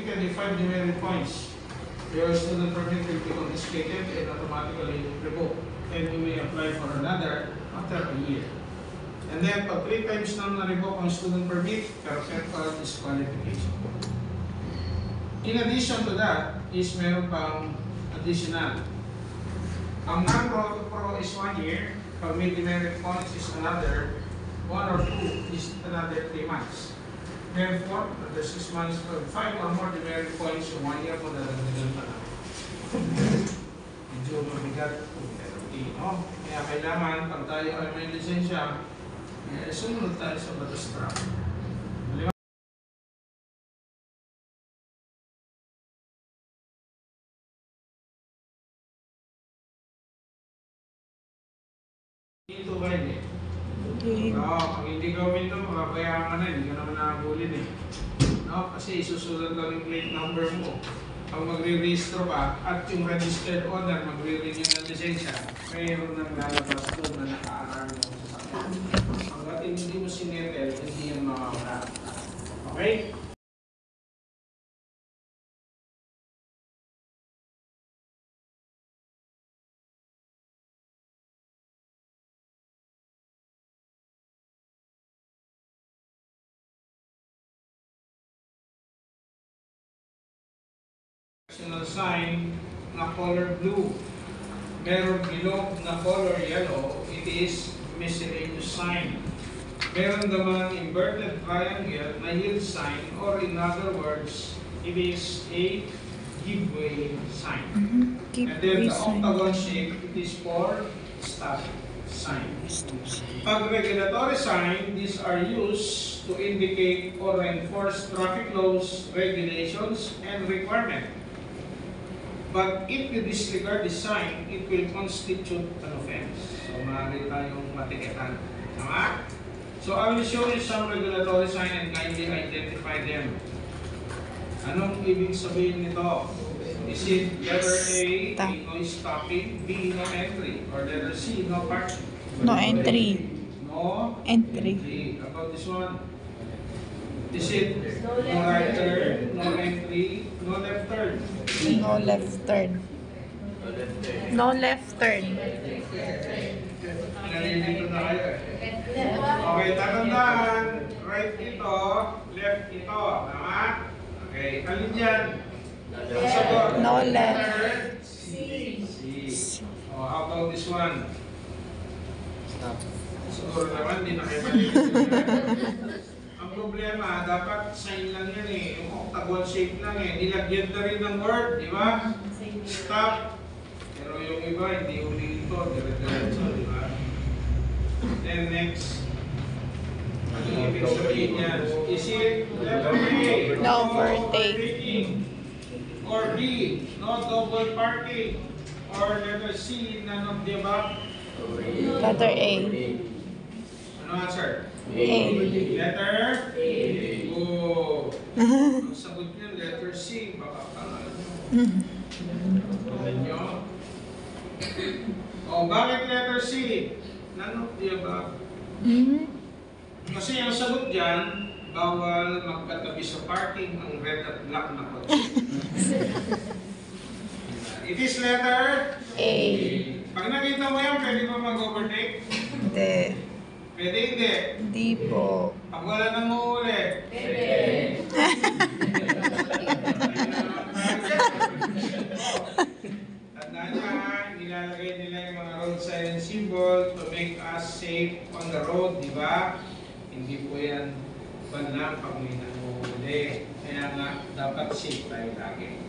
inflicted the 5 demerit points, your student permit will be confiscated and automatically revoked, and you may apply for another after a year. And then, pag 3 times na na-revoke ang student permit, perpetual disqualification. In addition to that, is meron pang additional. Ang non-pro is 1 year, pag may demerit points is another 1 or 2 is another 3 months. Therefore, another 6 months, 5 or more demerit points, yung 1 year mo dadagdagan pa na. Medyo mabigat kung penalty, no? Kaya kailangan, pag tayo ay may lisensya, sumunod tayo sa batas traffic. Ito ba hindi? Pag hindi gawin ito, makabayaan ka na, hindi ka naman nakabulin eh. No? Kasi isusulat lang yung plate number mo. Pag magre-registro ka at yung registered owner magre-renew ng lisensya, mayroon nang lalabas doon na naka-alarm mo sa sakit. Hanggat hindi mo sinetel, hindi yan makakala. Okay? Sign na color blue, meron bilog na color yellow, it is miscellaneous sign. Meron naman inverted triangle na yield sign, or in other words, it is a giveaway sign. And then the octagon shape, it is for stop sign. Pag regulatory sign, these are used to indicate or enforce traffic laws, regulations, and requirements. But if you disregard the sign, it will constitute an offense. So, maaari tayong matiketan. Tama? So, I will show you some regulatory sign and kindly identify them. Anong ibig sabihin nito? Is it letter A, no stopping, B, no entry, or letter C, no parking? No entry. No entry. About this one? Is it no right turn, no entry, no left turn? No left turn. No left turn. Nalilito na kayo eh. Okay, tatandaan. Right ito, left ito. Tama? Okay, alin dyan? No left. C. Oh, how about this one? Stop. Siguro naman, di na kayo malilito. Ang problema, dapat sign lang yan eh. Yung octagon shape lang eh. Nilagyan na rin ng word, di ba? Stop. Pero yung iba, hindi uli ito. Dire-diretso, di ba? Then next. Ano yung ibig sabihin yan? Is it letter A? No overtake. Or B? No double parking? Or letter C? None of the above? Letter A. Ano answer? A. Letter A. Oh. Ang sagot niya, letter C. Baka pangalan nyo. Pangalan nyo. Oh, bakit letter C? None of the above. Kasi ang sagot dyan, bawal magkatabi sa parking ang red at black na kotse. It is letter A. Pag nakita mo yan, pwede ba mag-overtake? Hindi. Pwede hindi. Hindi po. Pag wala nang uulit. Pwede. Tandaan niya, nilalagay nila yung mga road sign symbol to make us safe on the road, di ba? Hindi po yan banlang pag may nanguhuli. Kaya nga, dapat safe tayo lagi.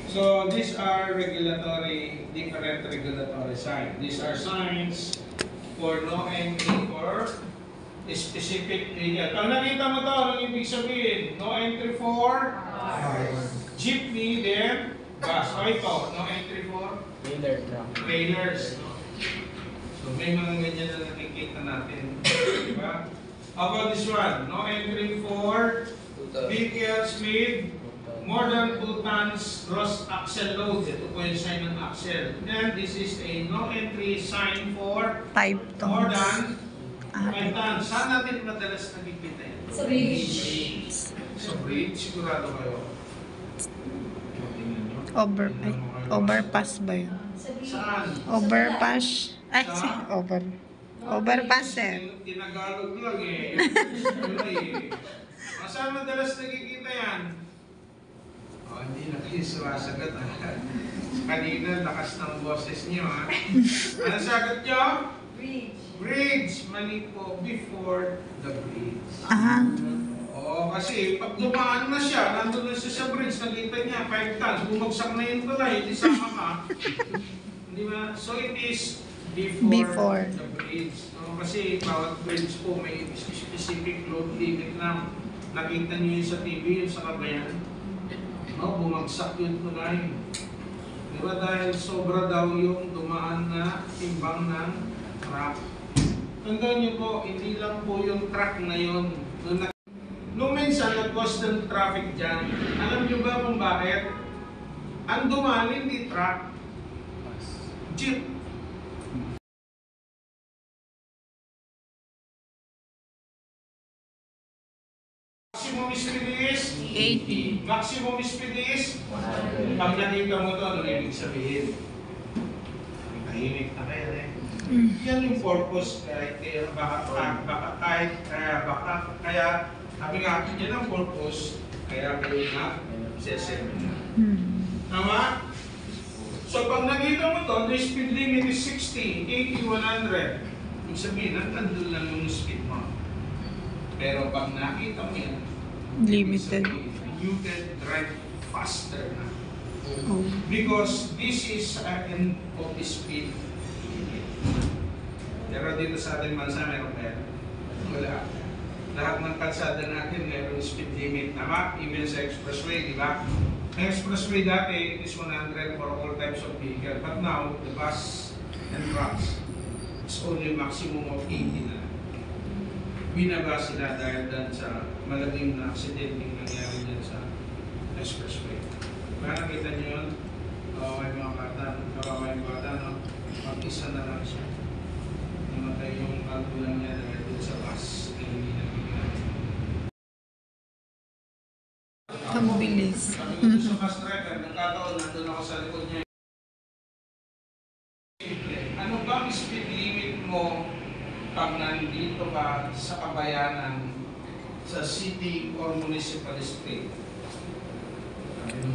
So, these are different regulatory signs. These are signs for no entry for a specific area. Pag nakita mo ito, anong ibig sabihin? No entry for jeepney, then bus. O ito, no entry for trailers. So, may mga ganyan na nakikita natin. Diba? How about this one? No entry for vehicles with more than 2 tons gross axle load. Ito po yung sign ng axle. Then, this is a no entry sign for 5 more tons. than 5 tons. Saan natin madalas nakikita yan? Sa bridge. Sa bridge, sigurado kayo. Tingnan nyo. Overpass ba yun? Saan? Overpass. Ay, overpass eh. Tinagalog lang eh. Yun eh. Saan madalas nakikita yan? Oh, hindi na kayo sumasagot ha. Kanina, lakas ng boses nyo ha. Ano sagot nyo? Bridge. Bridge. Mali po. Before the bridge. Ah. Oo, kasi pag dumaan na siya, nandun na siya sa bridge, nakita niya, 5 tons, bumagsak na yung tulay, hindi sama ka. Di ba? So it is before the bridge. No? Kasi bawat bridge po may specific load limit na nakita niyo yun sa TV, yun sa Cagayan. No? Bumagsak yung tulay. Di ba? Dahil sobra daw yung dumaan na timbang ng truck. Tandaan niyo po, hindi lang po yung truck na yun. Nung minsan, nag-cause ng traffic jam. Alam niyo ba kung bakit? Ang dumaan, hindi truck. Jeep. Maximum speed is 80. Maximum speed is 100. Pag nakita mo ito, ano ibig sabihin? Tahimik na kayo eh. Yan yung purpose kaya sabi nga, yan ang purpose kaya kayo na seseminar. Tama? So pag nakita mo to, the speed limit is 60, 80, 100. Ibig sabihin, nandun lang yung speed mo. Pero pag nakita mo yan, Limited. you can drive faster na. Oh. Because this is end of the speed limit. Pero dito sa ating bansa, meron ba yan? Wala. Lahat ng kalsada natin meron speed limit. Tama? Even sa expressway, di ba? Ang expressway dati is 100 for all types of vehicle. But now, the bus and trucks is only maximum of 80 na. Binaba sila dahil dyan sa malaking na aksidente nangyari dyan sa expressway. Kaya nakita nyo yun? May mga bata, kawawa yung bata, no? Mag-isa na lang siya. Namatay yung kalbulan niya dahil dyan sa bus na hindi nabigyan. Ang bilis. Sabi ko sa bus driver, nagkataon, nandun ako sa likod niya. Ano ba ang speed limit mo pag nandito ka sa kabayanan, sa city or municipal street?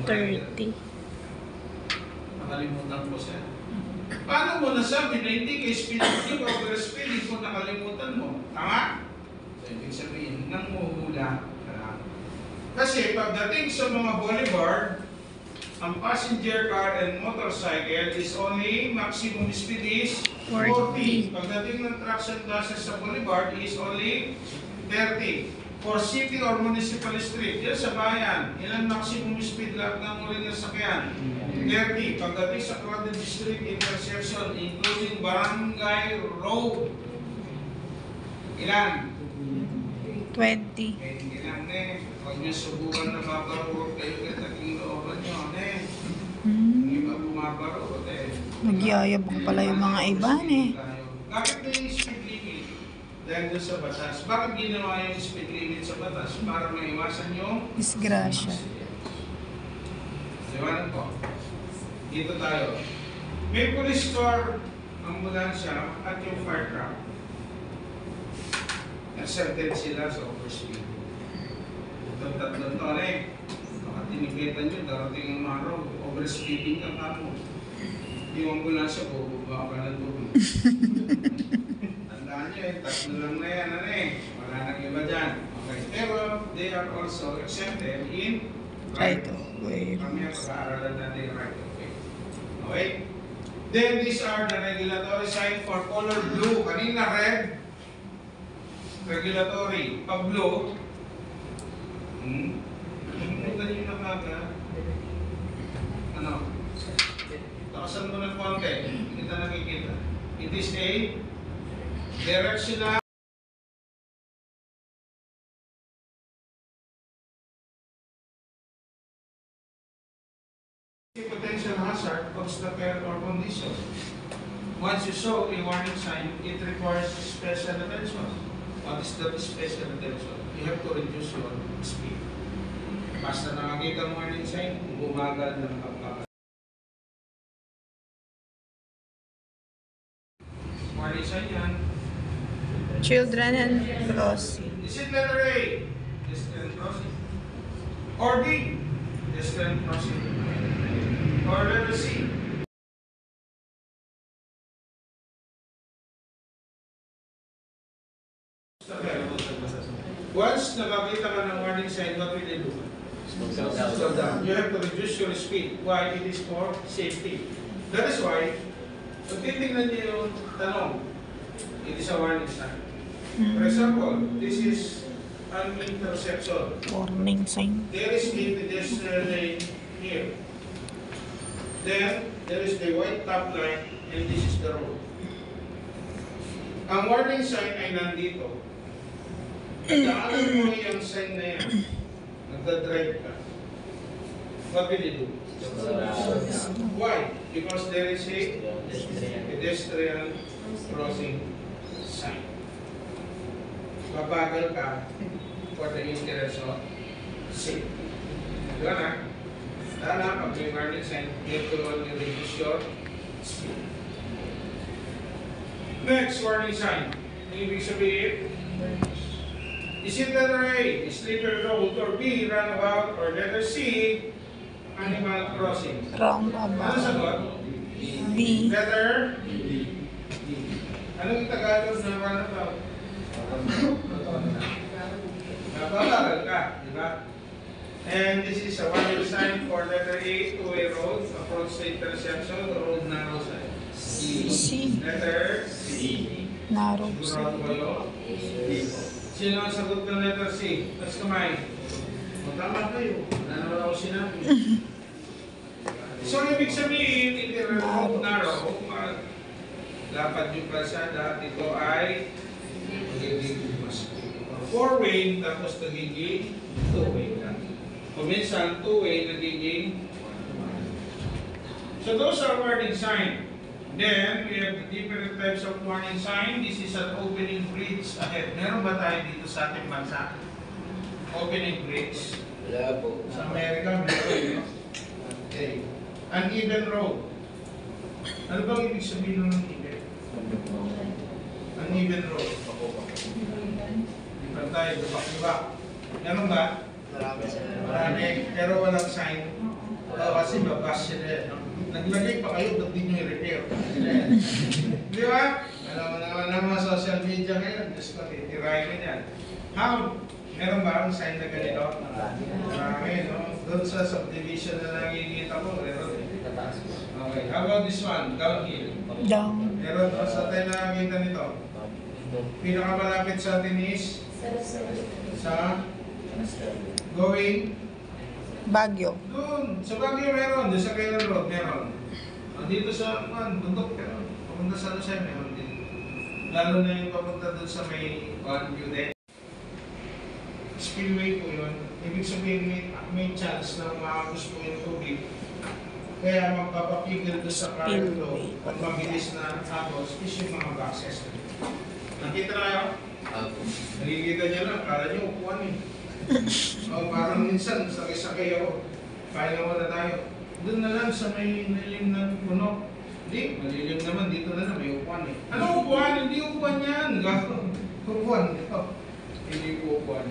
30. Nakalimutan ko siya. Paano mo nasabi na hindi ka speed limit o overspeeding kung nakalimutan mo? Tama? So, ibig sabihin, nanghuhula ka lang. Kasi pagdating sa mga boulevard, ang passenger car and motorcycle is only maximum speed is 40. Pagdating ng trucks and buses sa boulevard is only 30. For city or municipal street, yan sa bayan, ilan maximum speed lahat ng uri ng sakyan? 30. Pagdating sa crowded street intersection, including barangay road, ilan? 20. Hindi lang huwag niyo subukan na mabarurot kayo kahit naging looban niyo, Hindi ba bumabarurot Nagyayabang pala yung mga iba eh. Bakit may speed limit? Dahil doon sa batas. Bakit ginawa yung speed limit sa batas? Para maiwasan yung Disgrasya. Diba po? Dito tayo. May police car, ambulansya, at yung fire truck. Accepted sila sa overspeed. Itong tatlong to baka tinipitan nyo, darating yung araw, overspeeding ka mo. Yung ambulansya, bubaba ka ng tubig. Tandaan nyo tatlo lang na yan, wala nang iba dyan. Okay, pero they are also accepted in right of way. Kami ang pag-aaralan natin yung right of way. Okay? Then these are the regulatory sign for color blue. Kanina red, regulatory. Pag blue, pumunta nyo na kaga. Ano? Takasan mo ng konti. Hindi kita nakikita. It is a directional potential hazard, obstacle, or condition. Once you saw a warning sign, it requires special attention. What is that special attention? You have to reduce your speed. Basta nakakita mo warning sign, bumagal ng pagkakal. Warning sign yan. Children and crossing. Is it letter A? Pedestrian crossing. Or B? Pedestrian crossing. Or letter C? Once nakakita ka ng warning sign, what will you do? Slow down. You have to reduce your speed. Why? It is for safety. That is why, pag titignan niyo yung tanong, it is a warning sign. For example, this is an intersection. Warning sign. There is a pedestrian lane here. Then, there is the white top line and this is the road. Ang warning sign ay nandito. Daanan mo yung sign na yan. Nagdadrive ka. What will you do? Why? Because there is a pedestrian crossing sign. Babagal ka for the interest of safety. Diba na? Tala, pag may warning sign, you have to only reduce your speed. Next warning sign. Ibig sabihin, is it letter A, slippery road, or B, runabout, or letter C, animal crossing? Wrong Ano about. sagot? B. Letter D. Anong Tagalog na runabout? Nababagal ka, di ba? And this is a warning sign for letter A, two-way road, approach the intersection, the road narrow side. C. Letter C. Narrow Sigurado side. kayo? Sino ang sagot ng letter C? Tapos kamay. O tama kayo. Wala naman ako sinabi. So, ibig sabihin, hindi road narrow. Lapad yung kalsada. Ito ay magiging mas four-way, tapos nagiging two-way lang. O minsan, two-way, nagiging so those are warning sign. Then, we have the different types of warning sign. This is an opening bridge ahead. Meron ba tayo dito sa ating bansa? Opening bridge. Wala po. Sa Amerika, meron. Okay. Uneven road. Ano bang ibig sabihin ng uneven? Uneven road. Di ba tayo, dubak-dubak? Meron ba? Marami. Pero walang sign. Kasi babas sila. Naglagay pa kayo, ba't di nyo i-repair? Di ba? Alam mo naman naman social media ngayon, Diyos ko, titirahin mo yan. How? Meron ba ang sign na ganito? Marami, no? Doon sa subdivision na nakikita ko, meron. Okay, how about this one? Downhill. Down. Meron ba sa tayo nakikita nito? Pinakamalapit sa atin is? Sa? Going? Baguio. Doon, sa Baguio meron, doon sa Quezon Road meron. Dito sa bundok meron. Papunta sa Lucay meron din. Lalo na yung papunta doon sa may view deck. Spillway po yun. Ibig sabihin may chance na maagos po yung tubig. Kaya magpapapigil doon sa current flow. Ang mabilis na agos is yung mga boxes. Nakita na kayo? Nakikita nyo lang, kala nyo upuan eh. O parang minsan, sakay-sakay ako. Kaya na tayo. Doon na lang sa may malilim na puno. Hindi, malilim naman. Dito na lang, may upuan eh. Ano upuan? Hindi upuan yan. Upuan. Ito. Hindi ko upuan.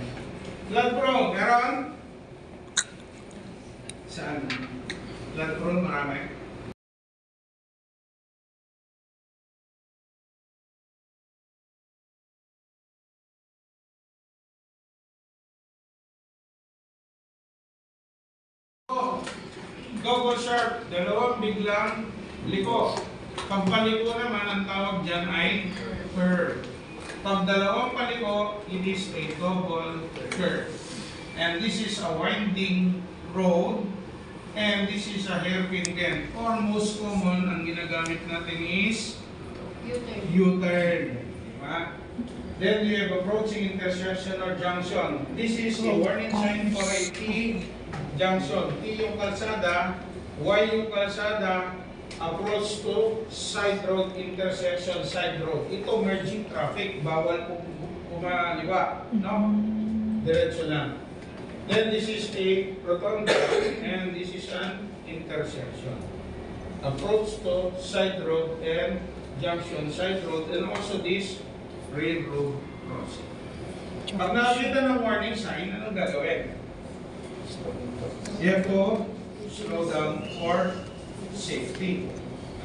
Blood Pro, meron? Saan? Blood Pro, marami. Double sharp, dalawang biglang liko. Pag paliko naman, ang tawag dyan ay curve. Pag dalawang paliko, it is a double curve. And this is a winding road. And this is a hairpin bend. Or most common, ang ginagamit natin is U-turn. Diba? Then we have approaching intersection or junction. This is a warning sign for a T junction. T yung kalsada, Y yung kalsada, approach to side road intersection, side road. Ito merging traffic, bawal po kumaliwa, no? Diretso lang. Then this is a rotunda and this is an intersection. Approach to side road and junction side road and also this railroad crossing. Pag nakakita ng warning sign, anong gagawin? You have to slow down for safety.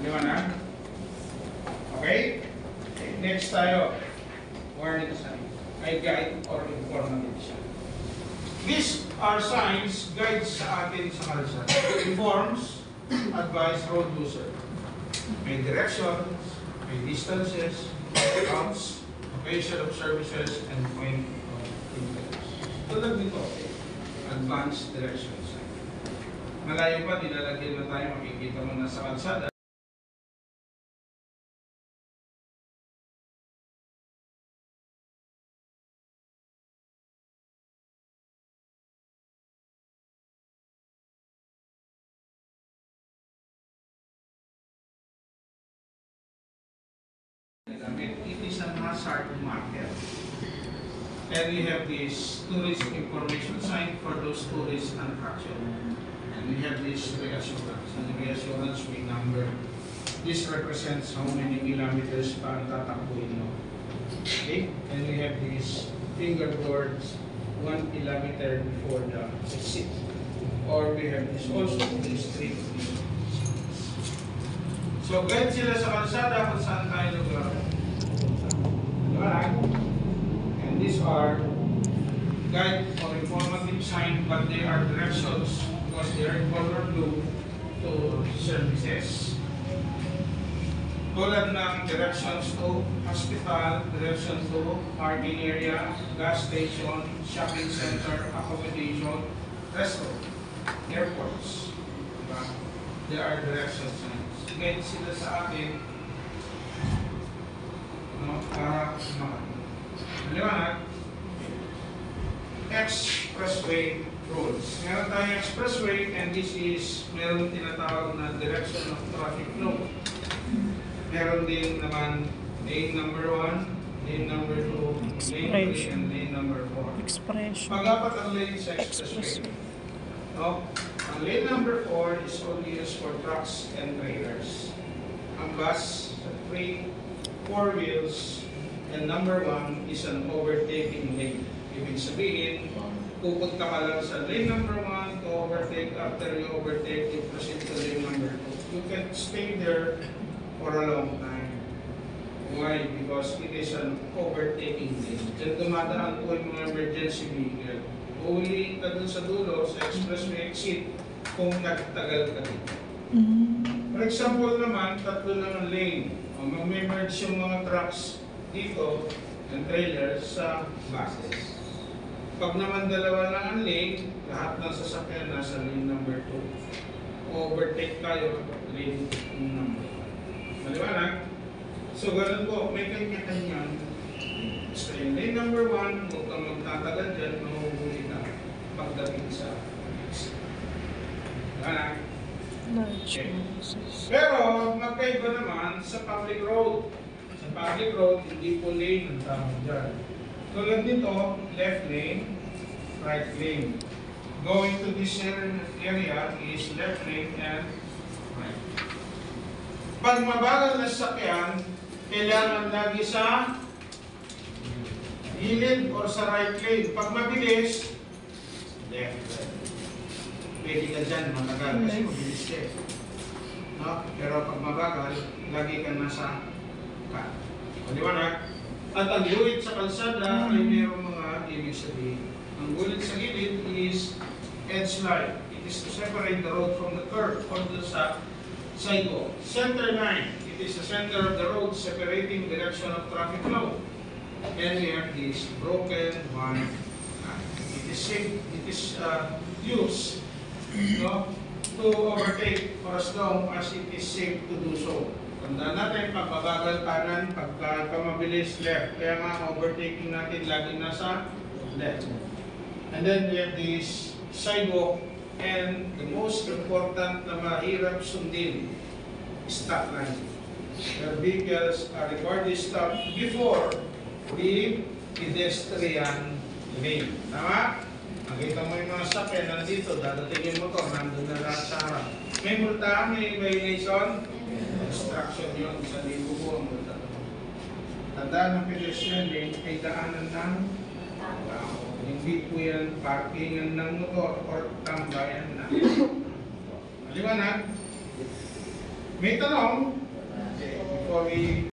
Ano ba na? Okay? Next tayo. Warning sign. Ay guide or informative sign. These are signs, guides sa atin sa kalsada. Informs, advise road user. May directions, may distances, routes, location of services, and point of interest. Tulad nito, advanced direction sign. Malayo pa, dinalagyan na tayo, makikita mo na sa kalsada. It is a hazard market. And we have this tourist information sign for those tourist attraction. And we have this reassurance. And the reassurance we number. This represents how many kilometers pa ang tatakbuhin mo. Okay? And we have these fingerboards 1 kilometer before the exit. Or we have this also these street signs. So guide sila sa kalsada kung saan tayo lugar. And these are guide or informative sign, but they are directions because they are in color blue to services. Tulad ng directions to hospital, directions to parking area, gas station, shopping center, accommodation, restaurant, airports. Diba? There are direction signs. Guide sila sa atin para maliwanag. Expressway rules. Meron tayong expressway and this is meron tinatawag na direction of traffic flow. Meron din naman lane number 1, lane number 2, lane 3, and lane number 4. Expression. Mag-apat ang lane sa expressway. No? Ang lane number 4 is only used for trucks and trailers. Ang bus, 3, 4 wheels, and number 1 is an overtaking lane. Ibig sabihin, pupunta ka lang sa lane number 1 to overtake. After you overtake, you proceed to lane number 2. You can stay there for a long time. Why? Because it is an overtaking lane. Diyan dumadaan po yung mga emergency vehicle. Uli ka dun sa dulo, sa expressway exit, kung nagtagal ka dito. For example naman, tatlo lang ang lane. Mag-merge yung mga trucks dito and trailers sa buses. Pag naman dalawa lang ang lane, lahat ng sasakyan nasa lane number 2. Overtake tayo, lane number 1. Maliwanag? So, ganun po, may kanya-kanyang. So, yung lane number 1, huwag kang magtatagal dyan, mahuhuli ka pagdating sa exit. Maliwanag? Okay. Pero, magkaiba naman sa public road. Sa public road, hindi po lane ang tawag dyan. Tulad nito, left lane, right lane. Going to this area is left lane and right. Pag mabagal na sasakyan, kailangan lagi sa gilid or sa right lane. Pag mabilis, left lane. Pwede ka dyan matagal kasi mabilis ka eh. No? Pero pag mabagal, lagi ka nasa cut. Maliwanag? At ang guhit sa kalsada ay mayroong mga ibig sabihin. Ang guhit sa gilid is edge line. It is to separate the road from the curb or the sidewalk. Center line. It is the center of the road separating direction of traffic flow. And we have this broken one line. It is safe. It is used to overtake for as long as it is safe to do so. Tandaan natin, pagbabagal kanan, pagka mabilis left. Kaya nga, overtaking natin lagi nasa left. And then we have this sidewalk and the most important na mahirap sundin, stop line. Your vehicles are required to stop before the pedestrian lane. Tama? Ang Nakita mo yung mga sakyan nandito, dadating yung motor, nandun na lahat sa harap. May multa, may violation, obstruction yun, 1,000 po ang multa. Tandaan ng pedestrian lane ay daanan ng tao. Hindi po yan parkingan ng motor or tambayan na. Maliwanag? May tanong? Before we...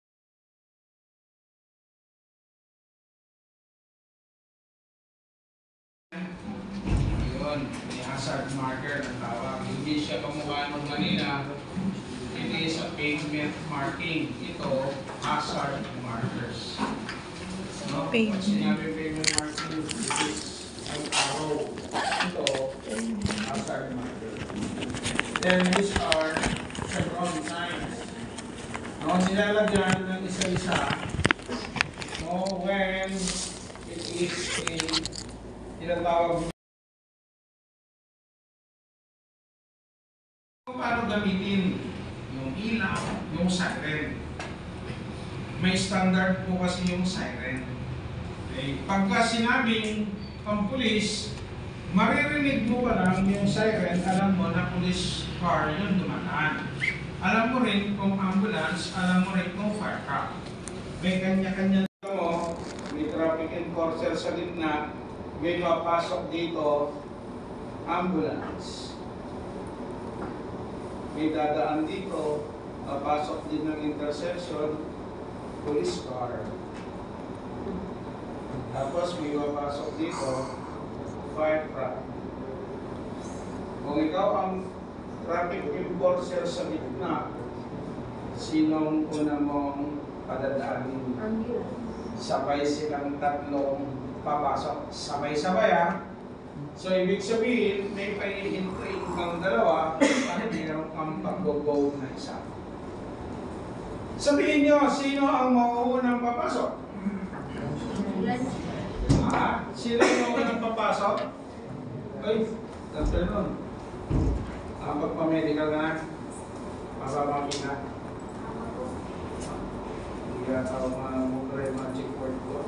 Yun, may hazard marker na tawag. Hindi siya kamukha ng kanina. It is a pavement marking. Ito, hazard markers. No? Pag sinabi pavement marking, it is an arrow. Ito, hazard marker. Then these are chevron signs. No, nilalagyan ng isa-isa. No, when it is a tinatawag kung paano gamitin yung ilaw, yung siren. May standard po kasi yung siren. Okay. Pagka sinabing ang pulis, maririnig mo pa lang yung siren, alam mo na police car yung dumadaan. Alam mo rin kung ambulance, alam mo rin kung fire truck. May kanya-kanya mo, may traffic enforcer sa gitna, may mapasok dito, ambulance. May dadaan dito, mapasok din ng intersection, police car. Tapos may mapasok dito, fire truck. Kung ikaw ang traffic enforcer sa gitna, sinong una mong padadaanin? Sabay silang tatlong papasok. Sabay-sabay ha. So, ibig sabihin, may pahihintuin kang dalawa at mayroon kang pag-go na isa. Sabihin nyo, sino ang mauunang papasok? Sino ang mauunang papasok? Ay, afternoon. Pagpa-medical na, mababaki na. Hindi ka tao mga magic word ko.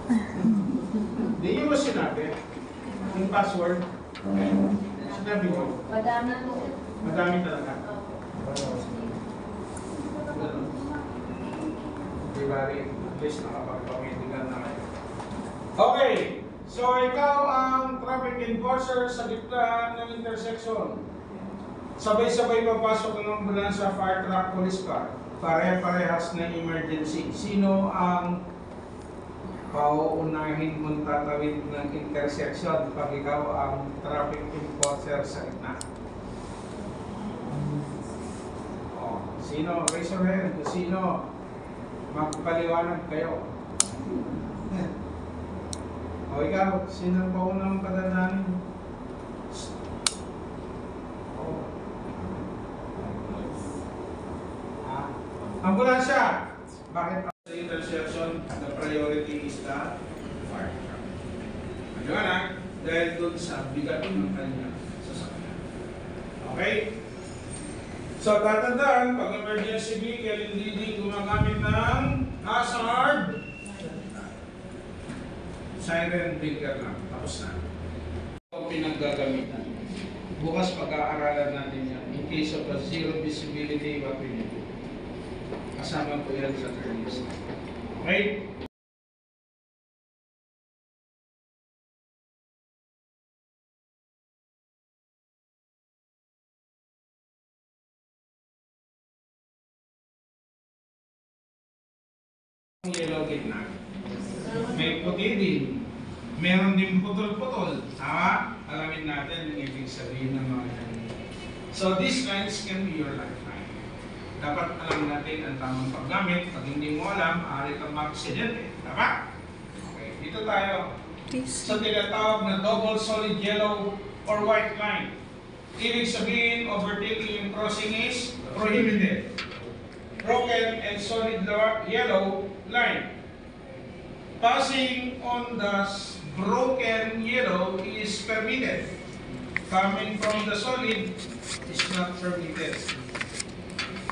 Hindi nyo ba sinabi? Yung password? Sinabi mo? Madami. Madami talaga. Di ba rin? At least nakapagpamedical na kayo. Okay. So, ikaw ang traffic enforcer sa gitna ng intersection. Sabay-sabay papasok ng ambulansya, fire truck, police car. Pare-parehas na emergency. Sino ang pauunahin mong tatawid ng intersection pag ikaw ang traffic enforcer sa gitna? Oh, sino? Raise your hand. Sino? Magpaliwanag kayo. O ikaw, sino ang paunang padadaanin? Ambulansya! Bakit sa intersection, the priority is the fire truck? Maliwanag, dahil doon sa bigat ng kanya sasakyan. Okay? So, tatandaan, pag emergency vehicle, hindi gumagamit ng hazard siren blinker lang. Tapos na. Ito pinaggagamitan. Bukas pag-aaralan natin yan. In case of a zero visibility, what we need to do. Kasama po yan sa third list. Okay? Yellow gitna. May puti din. Meron din putol-putol. Tama? Alamin natin yung ibig sabihin ng mga ganyan. So these lines can be your lifeline. Dapat alam natin ang tamang paggamit. Pag hindi mo alam, maaari kang ma-aksidente. Tama? Okay, dito tayo. Sa tinatawag na double solid yellow or white line. Ibig sabihin, overtaking and crossing is prohibited. Broken and solid yellow line. Passing on the broken yellow is permitted. Coming from the solid is not permitted.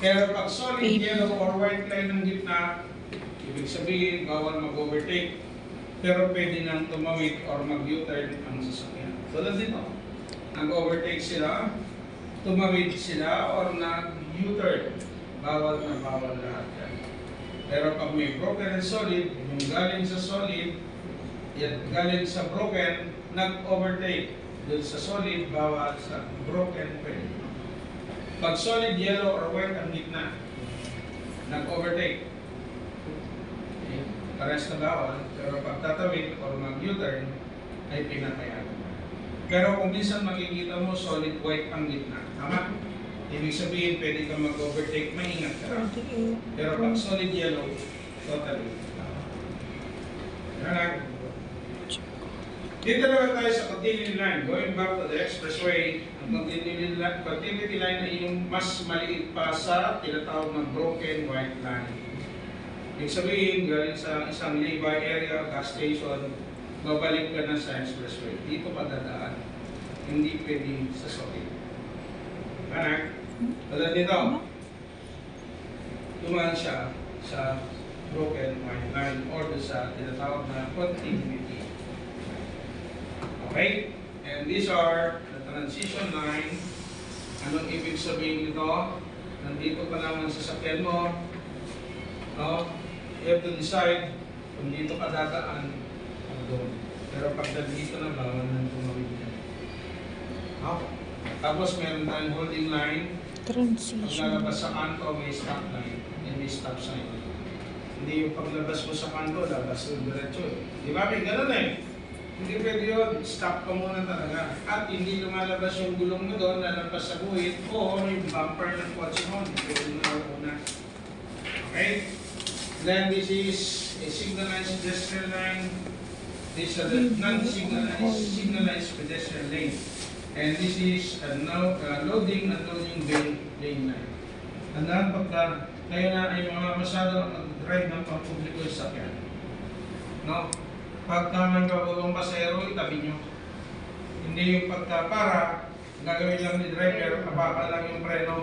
Pero pag solid yellow or white line ng gitna, ibig sabihin, bawal mag-overtake. pero pwede nang tumawid or mag-U-turn ang sasakyan. Tulad dito, nag-overtake sila, tumawid sila, or nag-U-turn. Bawal na bawal lahat yan. Pero pag may broken and solid, yung galing sa solid, yan, galing sa broken, nag-overtake. Doon sa solid, bawal sa broken, pwede. Pag solid, yellow, or white ang gitna, nag-overtake. Okay. Pares na bawal, pero pag tatawid or mag-U-turn, ay pinakayanan. Pero kung minsan makikita mo, solid white ang gitna. Tama? Ibig sabihin, pwede kang mag-overtake, maingat ka. Pero pag solid yellow, totally. Yan. Dito naman tayo sa continuity line. Going back to the expressway, ang continuity line ay yung mas maliit pa sa tinatawag na broken white line. Ibig sabihin, galing sa isang nearby area, gas station, babalik ka na sa expressway. Dito pa dadaan. Hindi pwede sa solid. Anak, tulad nito, dumaan siya sa broken white line or sa tinatawag na continuity. Okay? And these are the transition line. Anong ibig sabihin nito? Nandito pa naman sa sakyan mo. No? You have to decide kung dito ka dadaan o doon. Pero pag dito na, bawal nang tumawid ka. Okay. Tapos meron tayong holding line. Transition. Pag lalabas sa kanto, may stop line. And may stop sign. Hindi yung paglabas mo sa kanto, labas yung diretso. Di ba? May ganun eh. Hindi pwede yun. Stop ka muna talaga. At hindi lumalabas yung gulong mo doon, lalabas sa guhit, o yung bumper ng kotse mo. Hindi pwede na. Okay? Then this is a signalized pedestrian line. This is a non-signalized pedestrian lane. And this is a loading and unloading lane line. Tandaan pagka kayo na ay mga masyado mag-drive ng pampubliko sa sakyan. No? Pagka may babagong pasahero, itabi nyo. Hindi yung pagka para, gagawin lang ni driver, kapakal lang yung preno,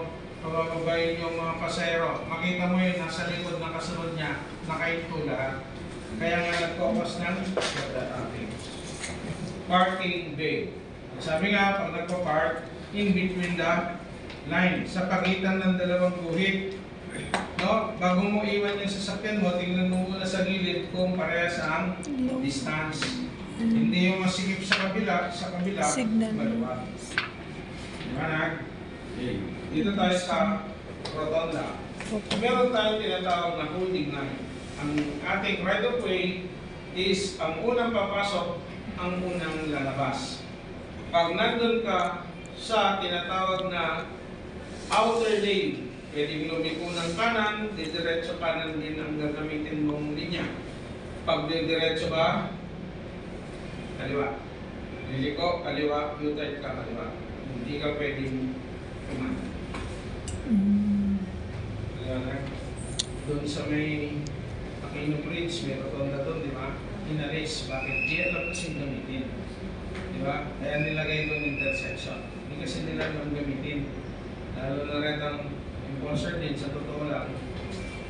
pabababayin yung mga pasahero. Makita mo yun, nasa likod na kasunod niya, nakahinto lahat. Kaya nga nag-focus ng traffic. Parking bay. Sabi nga, pag nagpa-park, in between the line, sa pagitan ng dalawang guhit. No? Bago mo iwan yung sasakyan mo, tingnan mo muna sa gilid kung parehas ang distance. Hindi yung masikip sa kabila, maluwag. Diba? Dito tayo sa rotonda. Meron tayong tinatawag na holding line. Ang ating right of way is ang unang papasok, ang unang lalabas. Pag nandun ka sa tinatawag na outer lane, pwedeng lumiko ng kanan, didiretso kanan din ang gagamitin mong linya. Pag didiretso ba, kaliwa. Liliko, kaliwa, U-turn ka, kaliwa. Hindi ka pwedeng kumanan. Doon sa may Aquino Bridge, may rotonda doon, di ba? Inalis, bakit? Di alam kasing gamitin. Di ba? Kaya nilagay doon intersection. Hindi kasi nila alam gamitin. Lalo na rin ang enforcer din, sa totoo lang,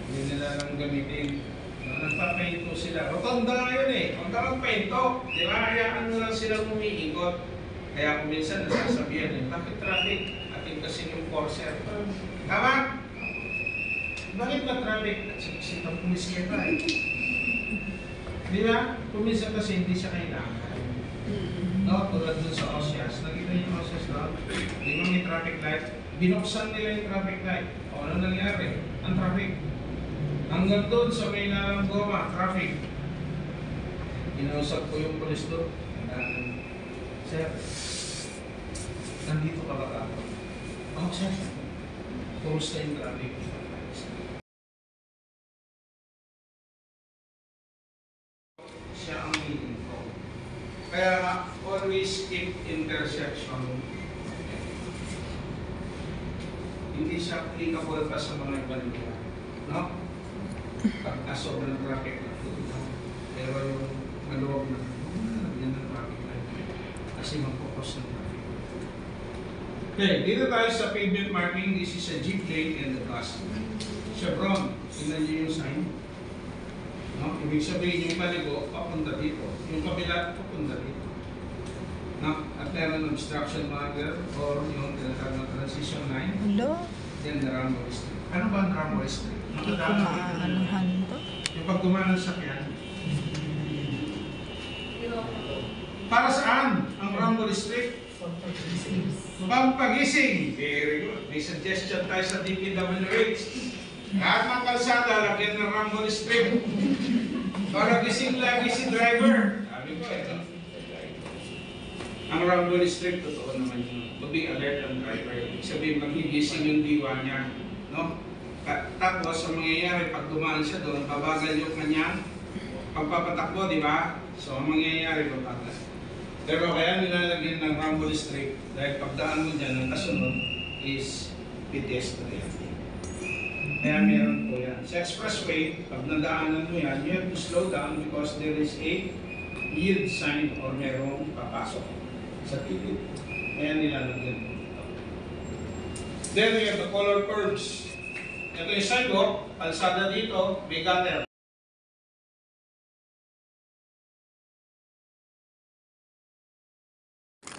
hindi nila alam gamitin. Nagpapahinto sila. Rotonda nga yun eh. Huwag ka magpahinto. Di ba? Hayaan mo lang silang umiikot. Kaya kung minsan nasasabihan eh, bakit traffic? Atin kasi yung enforcer. Tama? Bakit ba traffic? Kasi itong pulis kita eh. Di ba? Puminsan kasi hindi siya kailangan. No? Tulad dun sa OSIAS. Nakita niyo yung OSIAS na? Di ba may traffic light? Binuksan nila yung traffic light. O ano nangyari? Ang traffic. Hanggang doon sa may goma, traffic. Inausap ko yung pulis doon. Sir, nandito ka ba ako? Oh, sir. Kumusta yung traffic? Siya ang meeting ko. Kaya always keep intersection. Hindi siya applicable pa sa mga ibang lugar. No? Pagka sobrang traffic na ito. Pero yung maluwag na yan ang traffic na ito. Kasi mag-focus ng traffic. Okay, dito tayo sa pavement marking. This is a jeep lane and the bus. Chevron. Tingnan niyo yung sign. No? Ibig sabihin yung paligo, papunta dito. Yung kabila, papunta dito. No? At meron obstruction marker or yung tinatawag na transition line. Hello? Then the rumble strip. Ano ba ang rumble strip? Hindi ko maanuhan to. Yung pag dumaan sa sakyan. Para saan ang rumble strip? Pampagising. Very good. May suggestion tayo sa DPWH. Lahat ng kalsada, lagyan ng rumble strip. Para gising lagi si driver. Sabi ko ang rumble strip, totoo naman yun. Be alert ang driver. Sabihin, magigising yung diwa niya. No? Tapos, ang mangyayari, pag dumaan siya doon, babagal yung kanyang pagpapatakbo, di ba? So, ang mangyayari, babagal. Pero kaya nilalagyan ng rumble strip dahil pagdaan mo dyan, ang kasunod is pedestrian. Kaya meron po yan. Sa expressway, pag nadaanan mo yan, you have to slow down because there is a yield sign or merong papasok sa gilid. Kaya nilalagyan po. Then we have the color curves. Ito yung sidewalk, kalsada dito, may gutter.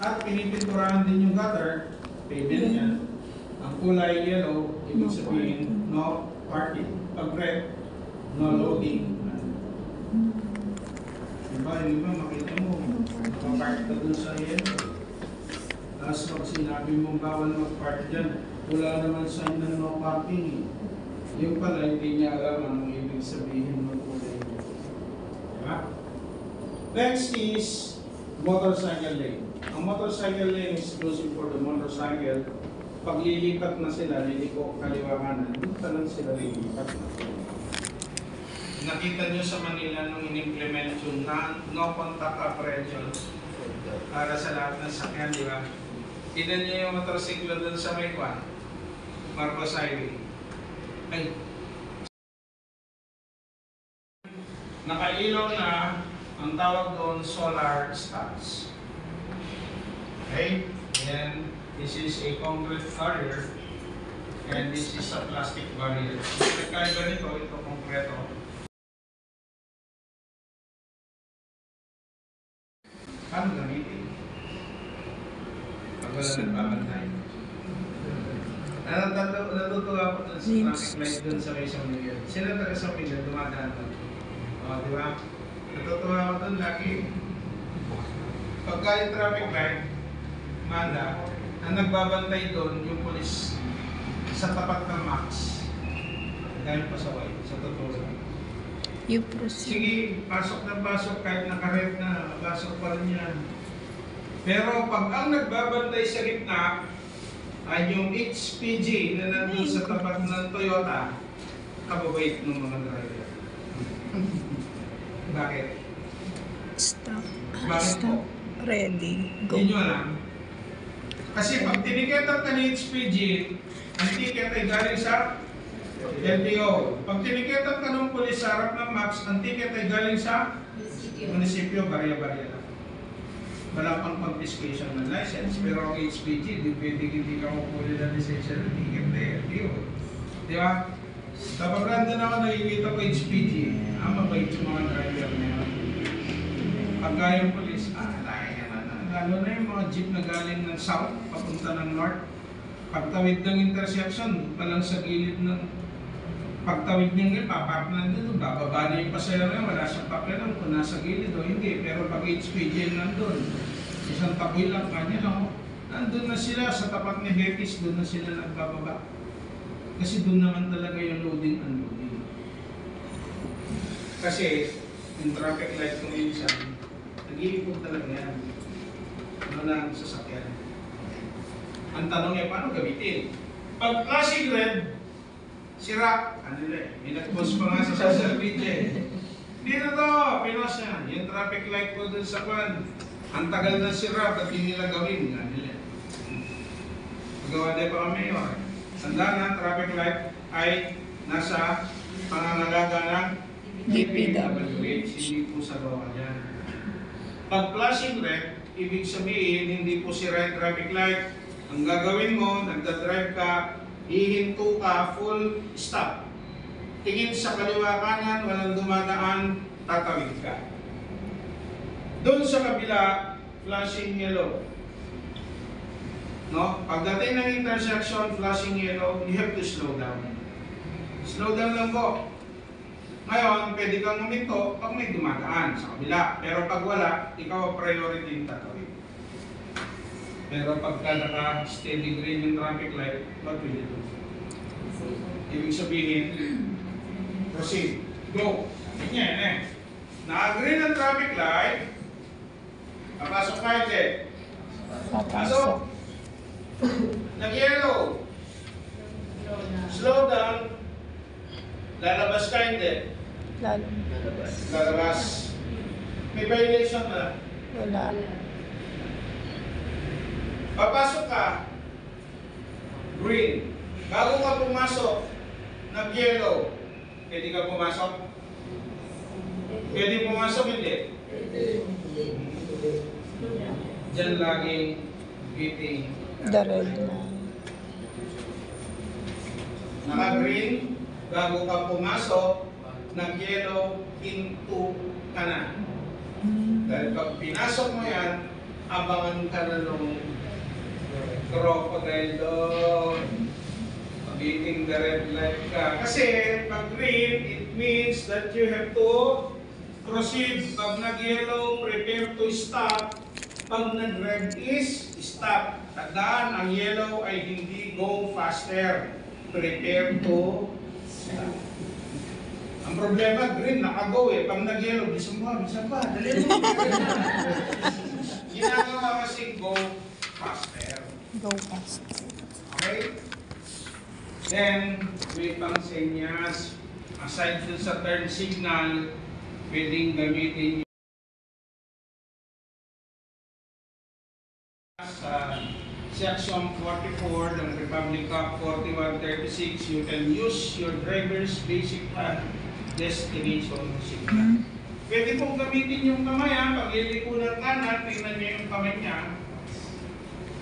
At pinipinturahan din yung gutter, pavement niya. Ang kulay yellow, ibig sabihin, no parking. Pag red, no loading. Diba, makita mo, nakapark ka dun sa yellow. Tapos pag sinabi mong bawal mag-park dyan, wala naman sign na no parking. Yung pala, hindi niya alam anong ibig sabihin ng kulay. Diba? Next is motorcycle lane. Ang motorcycle lane is exclusive for the motorcycle. Pag lilipat na sila, liliko kaliwa kanan, doon pa lang sila lilipat na. Nakita nyo sa Manila nung in-implement yung no contact apprehension para sa lahat ng sakyan, di ba? Tignan nyo yung motorsiklo doon sa may kwan, Marcos Highway. Ay. Nakailaw na, ang tawag doon, solar studs. Okay? And this is a concrete barrier and this is a plastic barrier. Nagkaiba nito, ito konkreto. Paano gamitin? Pag wala nagbabantay. Natutuwa ko dun sa traffic light dun sa may San Miguel. Sila taga San Miguel, dumadaan doon. O, di ba? Natutuwa ko dun lagi. Pagka yung traffic light, manda, ang nagbabantay doon yung polis sa tapat ng Max. Dahil pasaway, sa totoo lang. You proceed. Sige, pasok na pasok, kahit nakaret na, pasok pa rin yan. Pero pag ang nagbabantay sa gitna ay yung HPG na nandun sa tapat ng Toyota, kababait ng mga driver. Bakit? Stop. Bakit po? Stop. Ready. Go. Hindi nyo alam. Kasi pag tiniketan ka ni HPG, ang ticket ay galing sa LTO. Pag tiniketan ka ng pulis sa harap ng Max, ang ticket ay galing sa munisipyo, barya-barya lang. Wala pang confiscation ng license, pero ang HPG, hindi ka mapuli ng lisensya ng ticket na LTO. Di ba? Kapag nandun ako, nakikita ko HPG, mabait yung mga driver na yun. Pagka yung pulis, lalo na yung mga jeep na galing ng south, papunta ng north. Pagtawid ng intersection, palang sa gilid ng pagtawid ng gilid, papark na doon, bababa na yung pasayro yan, wala siyang pakialam kung nasa gilid o hindi. Pero pag HPG nandun, isang taboy lang kanya lang, nandun na sila sa tapat ni Betis, doon na sila nagbababa. Kasi doon naman talaga yung loading and unloading. Kasi yung traffic light kung minsan, nag-iipog talaga yan. Ano na ang sasakyan. Ang tanong niya, paano gamitin? Pag flashing red, sira. Ano nila may nag-post pa nga sa social media. Dito to, pinos yan. Yung traffic light ko dun sa kwan. Ang tagal na sira, ba't hindi nila gawin? Ano nila? Magawa din pa kami yun. Tandaan na, traffic light ay nasa pangangalaga ng DPWH, hindi po sa gawa yan. Pag flashing red, ibig sabihin, hindi po sira yung traffic light. Ang gagawin mo, nagdadrive ka, hihinto ka, full stop. tingin sa kaliwa kanan, walang dumadaan, tatawid ka. Doon sa kabila, flashing yellow. No? Pagdating ng intersection, flashing yellow, you have to slow down. Slow down lang po. Ngayon, pwede kang huminto pag may dumadaan sa kabila. Pero pag wala, ikaw ang priority yung tatawid. Pero pagka naka-steady green yung traffic light, what will you do? Ibig sabihin, proceed. Go. Ganyan eh. Naka-green ang traffic light, papasok ka hindi. Pasok. Nag-yellow. Slow down. Lalabas ka hindi. Lalabas. May violation na. Wala. Papasok ka. Green. Bago ka pumasok, nag-yellow. Pwede ka pumasok? Pwede pumasok hindi? Diyan laging beating. The red line. Naka-green, bago ka pumasok, nag-yellow, into ka na. Dahil pag pinasok mo yan, abangan ka na nung crocodile doon. Beating the red light ka. Kasi pag green, it means that you have to proceed. Pag nag-yellow, prepare to stop. Pag nag-red is stop. Tandaan, ang yellow ay hindi go faster. Prepare to stop. Ang problema, green, naka-go eh. Pag nag-yellow, bisa pa. Dali mo. Ginagawa kasi go faster. Go fast. Okay? Then, may pang senyas. Aside dun sa turn signal, pwedeng gamitin sa Section 44 ng Republic Act 4136, you can use your driver's basic destination signal. Pwede pong gamitin yung kamay pag iliko ng kanan, tingnan niyo yung kamay niya.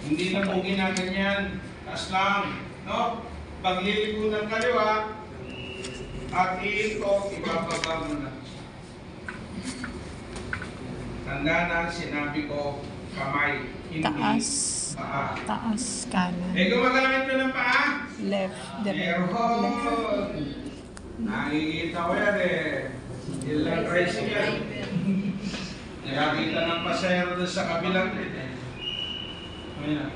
Hindi na po ginaganyan, taas lang, no? Pag iliko ng kaliwa, at ito, ibababa mo na. Tanda na, sinabi ko, kamay, hindi Taas. paa. Taas, kanan. Gumagamit ko ng paa? Left, left. Meron. Nakikita ko yan Yung lang tricycle. Nakakita ng pasahero doon sa kabilang trip Ayan.